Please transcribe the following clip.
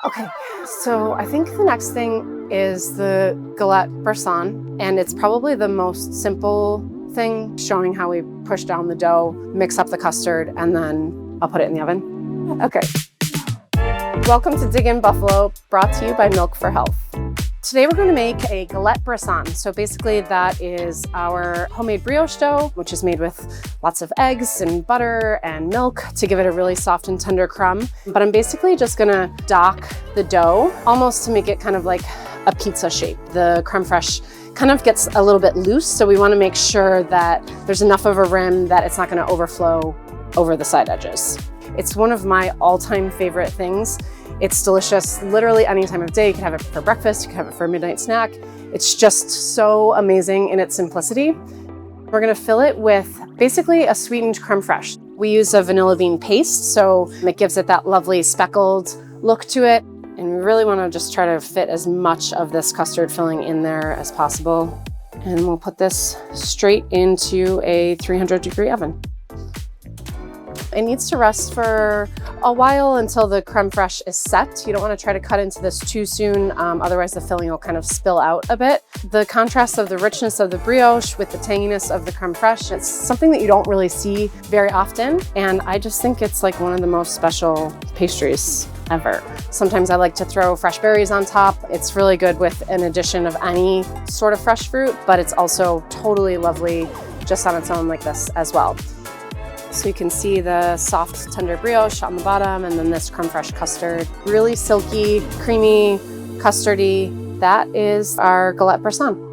Okay, so I think the next thing is the Galette Bressane, and it's probably the most simple thing, showing how we push down the dough, mix up the custard, and then I'll put it in the oven. Okay. Welcome to Dig In Buffalo, brought to you by Milk for Health. Today we're going to make a Galette Bressane. So basically that is our homemade brioche dough, which is made with lots of eggs and butter and milk to give it a really soft and tender crumb. But I'm basically just going to dock the dough almost to make it kind of like a pizza shape. The creme fraiche kind of gets a little bit loose, so we want to make sure that there's enough of a rim that it's not going to overflow over the side edges. It's one of my all-time favorite things. It's delicious literally any time of day. You can have it for breakfast, you can have it for a midnight snack. It's just so amazing in its simplicity. We're gonna fill it with basically a sweetened creme fraiche. We use a vanilla bean paste, so it gives it that lovely speckled look to it. And we really wanna just try to fit as much of this custard filling in there as possible. And we'll put this straight into a 300-degree oven. It needs to rest for a while until the creme fraiche is set. You don't want to try to cut into this too soon, otherwise the filling will kind of spill out a bit. The contrast of the richness of the brioche with the tanginess of the creme fraiche, it's something that you don't really see very often, and I just think it's like one of the most special pastries ever. Sometimes I like to throw fresh berries on top. It's really good with an addition of any sort of fresh fruit, but it's also totally lovely just on its own like this as well. So you can see the soft, tender brioche on the bottom, and then this creme fraiche custard. Really silky, creamy, custardy. That is our Galette Bressane.